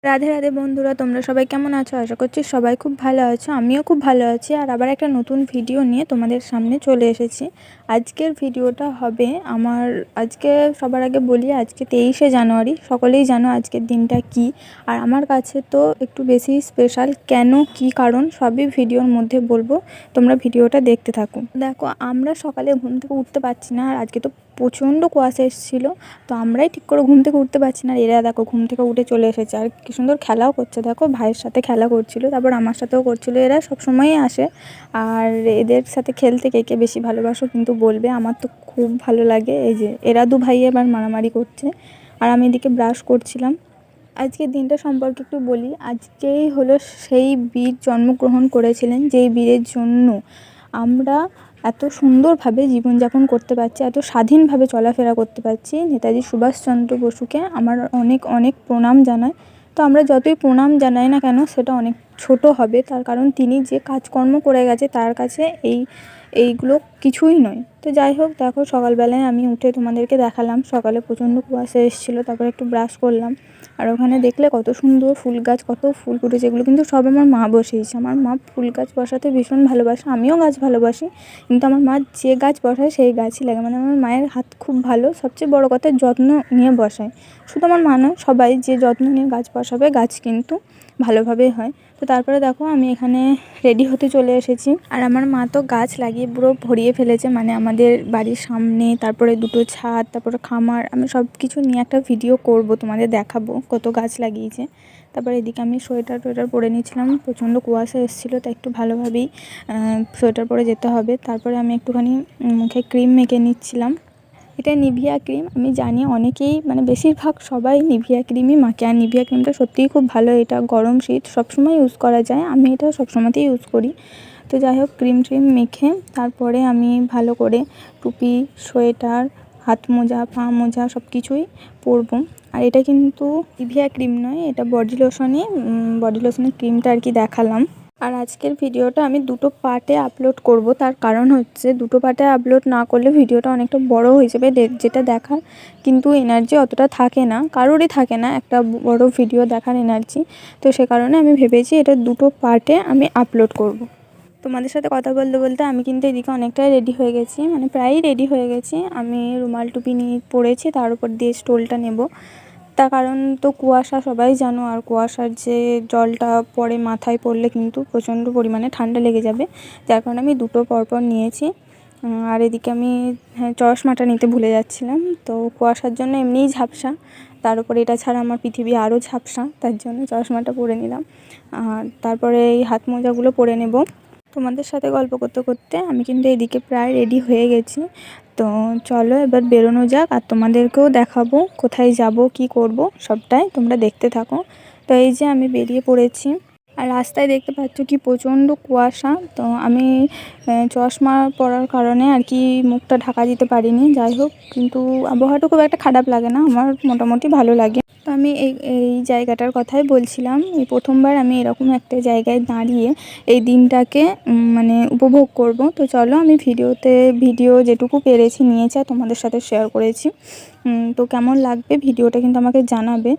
রাধে রাধে বন্ধুরা, তোমরা সবাই কেমন আছো? আশা করছি সবাই খুব ভালো আছো। আমিও খুব ভালো আছি। আর আবার একটা নতুন ভিডিও নিয়ে তোমাদের সামনে চলে এসেছি। আজকের ভিডিওটা হবে আজকে সবার আগে বলি, আজকে 23শে জানুয়ারি। সকলেই জানো আজকের দিনটা কি। আর আমার কাছে তো একটু বেশি স্পেশাল। কেন, কি কারণ, সবই ভিডিওর মধ্যে বলবো। তোমরা ভিডিওটা দেখতে থাকো। দেখো, আমরা সকালে ঘুম থেকে উঠতে পারছি না। আর আজকে তো প্রচণ্ড কুয়াশা এসেছিলো, তো আমরাই ঠিক করে ঘুম থেকে উঠতে পারছি না। আর এরা দেখো ঘুম থেকে উঠে চলে এসেছে, আর কি সুন্দর খেলাও করছে। দেখো, ভাইয়ের সাথে খেলা করছিল, তারপর আমার সাথেও করছিল। এরা সবসময়ই আসে। আর এদের সাথে খেলতে কে কে বেশি ভালোবাসো কিন্তু বলবে। আমার তো খুব ভালো লাগে। এই যে এরা দু ভাই এবার মারামারি করছে, আর আমি এদিকে ব্রাশ করছিলাম। আজকের দিনটা সম্পর্কে একটু বলি। আজকেই হলো সেই বীর জন্মগ্রহণ করেছিলেন, যেই বীরের জন্য আমরা এত সুন্দরভাবে জীবনযাপন করতে পারছি, এত স্বাধীনভাবে চলাফেরা করতে পারছি। নেতাজি সুভাষচন্দ্র বসুকে আমার অনেক অনেক প্রণাম জানাই। তো আমরা যতই প্রণাম জানাই না কেন, সেটা অনেক ছোট হবে। তার কারণ তিনি যে কাজকর্ম করে গেছে, তার কাছে এইগুলো কিছুই নয়। তো যাই হোক, দেখো সকালবেলায় আমি উঠে তোমাদেরকে দেখালাম। সকালে প্রচণ্ড কুয়াশা এসেছিলো, তারপর একটু ব্রাশ করলাম। আর ওখানে দেখলে কত সুন্দর ফুল গাছ, কত ফুল ফুটেছে। এগুলো কিন্তু সব আমার মা বসিয়েছে। আমার মা ফুল গাছ বসাতে ভীষণ ভালোবাসে, আমিও গাছ ভালোবাসি। কিন্তু আমার মা যে গাছ বসায় সেই গাছই লাগে। মানে আমার মায়ের হাত খুব ভালো। সবচেয়ে বড় কথা, যত্ন নিয়ে বসায়। শুধু আমার মা নয়, সবাই যে যত্ন নিয়ে গাছ বসাবে, গাছ কিন্তু ভালোভাবেই হয়। তো তারপরে দেখো, আমি এখানে রেডি হতে চলে এসেছি। আর আমার মা তো গাছ লাগিয়ে পুরো ভরিয়ে ফেলেছে। মানে আমাদের বাড়ির সামনে, তারপরে দুটো ছাদ, তারপরে খামার, আমি সব কিছু নিয়ে একটা ভিডিও করব, তোমাদের দেখাবো কত গাছ লাগিয়েছে। তারপরে এদিকে আমি সোয়েটার পরে নিয়েছিলাম। প্রচণ্ড কুয়াশা এসেছিলো, তাই একটু ভালোভাবেই সোয়েটার পরে যেতে হবে। তারপরে আমি একটুখানি মুখে ক্রিম মেখে নিচ্ছিলাম। এটা নিভিয়া ক্রিম। আমি জানি অনেকেই, মানে বেশিরভাগ সবাই নিভিয়া ক্রিমই মাখে। আর নিভিয়া ক্রিমটা সত্যিই খুব ভালো। এটা গরম শীত সবসময় ইউজ করা যায়। আমি এটা সবসময়তেই ইউজ করি। তো যাই হোক, ক্রিম মেখে তারপরে আমি ভালো করে টুপি, সোয়েটার, হাত মোজা, পা মোজা সব কিছুই পরবো। আর এটা কিন্তু নিভিয়া ক্রিম নয়, এটা বডি লোশনের ক্রিমটা আর কি দেখালাম। আর আজকের ভিডিওটা আমি দুটো পার্টে আপলোড করব। তার কারণ হচ্ছে, দুটো পার্টে আপলোড না করলে ভিডিওটা অনেকটা বড় হয়ে যাবে। যেটা দেখার কিন্তু এনার্জি অতটা থাকে না, কারোরই থাকে না একটা বড় ভিডিও দেখার এনার্জি। তো সে কারণে আমি ভেবেছি এটা দুটো পার্টে আমি আপলোড করব। তোমাদের সাথে কথা বলতে বলতে আমি কিন্তু এদিকে অনেকটাই রেডি হয়ে গেছি, মানে প্রায়ই রেডি হয়ে গেছি। আমি রুমাল টুপি নিয়ে পরেছি, তার উপর দিয়ে স্টোলটা নেব। তার কারণ তো কুয়াশা, সবাই জানো। আর কুয়াশার যে জলটা পড়ে মাথায় পড়লে কিন্তু প্রচণ্ড পরিমাণে ঠান্ডা লেগে যাবে। যার কারণে আমি দুটো পরপর নিয়েছি। আর এদিকে আমি চশমাটা নিতে ভুলে যাচ্ছিলাম। তো কুয়াশার জন্য এমনিই ঝাপসা, তার উপরে এটা ছাড়া আমার পৃথিবী আরও ঝাপসা, তার জন্য চশমাটা পরে নিলাম। আর তারপরে এই হাত মোজাগুলো পরে নেব। তোমাদের সাথে গল্প করতে করতে আমি কিন্তু এদিকে প্রায় রেডি হয়ে গেছি। তো চলো এবার বেরোনো যাক। আর তোমাদেরকেও দেখাবো কোথায় যাব, কি করব, সবটাই তোমরা দেখতে থাকো। তো এই যে আমি বেরিয়ে পড়েছি। আর রাস্তায় দেখতে পাচ্ছ কি প্রচণ্ড কুয়াশা। তো আমি চশমা পরার কারণে আর কি মুখটা ঢাকা দিতে পারিনি। যাই হোক, কিন্তু আবহাওয়াটা খুব একটা খারাপ লাগে না, আমার মোটামুটি ভালো লাগে। তো আমি এই জায়গাটার কথাই বলছিলাম। এই প্রথমবার আমি এরকম একটা জায়গায় দাঁড়িয়ে এই দিনটাকে মানে উপভোগ করব। তো চলো, আমি ভিডিও যেটুকু পেরেছি নিয়েছি, আর তোমাদের সাথে শেয়ার করেছি। তো কেমন লাগবে ভিডিওটা কিন্তু আমাকে জানাবে।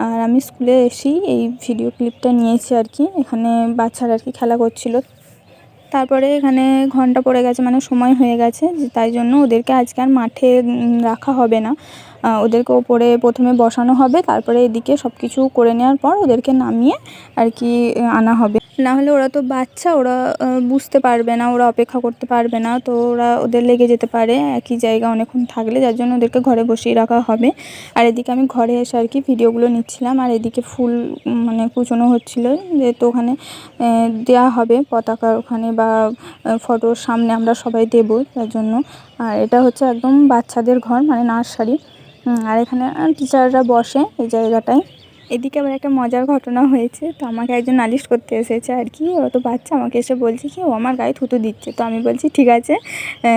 আর আমি স্কুলে এসেই এই ভিডিও ক্লিপটা নিয়েছি আর কি। এখানে বাচ্চারা আর কি খেলা করছিল। তারপরে এখানে ঘন্টা পড়ে গেছে, মানে সময় হয়ে গেছে, তাই জন্য ওদেরকে আজকে আর মাঠে রাখা হবে না। ওদেরকে ওপরে প্রথমে বসানো হবে, তারপরে এদিকে সব কিছু করে নেওয়ার পর ওদেরকে নামিয়ে আর কি আনা হবে। না হলে ওরা তো বাচ্চা, ওরা বুঝতে পারবে না, ওরা অপেক্ষা করতে পারবে না। তো ওদের লেগে যেতে পারে একই জায়গা অনেকক্ষণ থাকলে, যার জন্য ওদেরকে ঘরে বসিয়ে রাখা হবে। আর এদিকে আমি ঘরে এসে আর কি ভিডিওগুলো নিচ্ছিলাম। আর এদিকে ফুল মানে কুচোনো হচ্ছিলো, যেহেতু ওখানে দেওয়া হবে পতাকার ওখানে, বা ফটোর সামনে আমরা সবাই দেবো, তার জন্য। আর এটা হচ্ছে একদম বাচ্চাদের ঘর, মানে নার্সারি। আর এখানে টিচাররা বসে এই জায়গাটায়। এদিকে আবার একটা মজার ঘটনা হয়েছে। তো আমাকে একজন নালিশ করতে এসেছে আর কি। ও তো বাচ্চা, আমাকে এসে বলছে কি ও আমার গায়ে থুতু দিচ্ছে। তো আমি বলছি ঠিক আছে,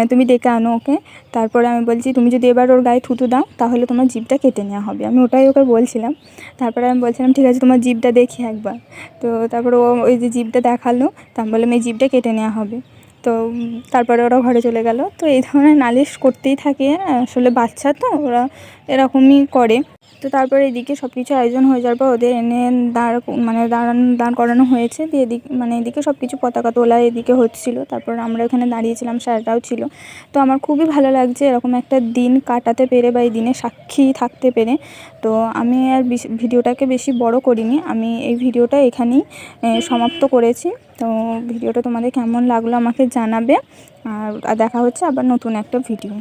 তুমি ডেকে আনো ওকে। তারপরে আমি বলছি, তুমি যদি এবার ওর গায়ে থুতু দাও তাহলে তোমার জিভটা কেটে নেওয়া হবে। আমি ওটাই ওকে বলছিলাম। তারপরে আমি বলছিলাম ঠিক আছে, তোমার জিভটা দেখি একবার। তো তারপরে ও ওই যে জিভটা দেখালো, তা আমি বললাম এই জিভটা কেটে নেওয়া হবে। তো তারপরে ওরা ঘরে চলে গেল। তো এই ধরনের নালিশ করতেই থাকে, আসলে বাচ্চা তো ওরা এরকমই করে। তো তারপরে এদিকে সব কিছু আয়োজন হয়ে যাওয়ার পর ওদের এনে দাঁড় করানো হয়েছে, দিয়ে এদিকে সব কিছু পতাকা তোলা এদিকে হচ্ছিল। তারপর আমরা এখানে দাঁড়িয়েছিলাম, স্যাররাও ছিল। তো আমার খুবই ভালো লাগছে এরকম একটা দিন কাটাতে পেরে বা এই দিনে সাক্ষী থাকতে পেরে। তো আমি আর ভিডিওটাকে বেশি বড় করিনি, আমি এই ভিডিওটা এখানেই সমাপ্ত করেছি। তো ভিডিওটা তোমাদের কেমন লাগলো আমাকে জানাবে, আর দেখা হচ্ছে আবার নতুন একটা ভিডিও।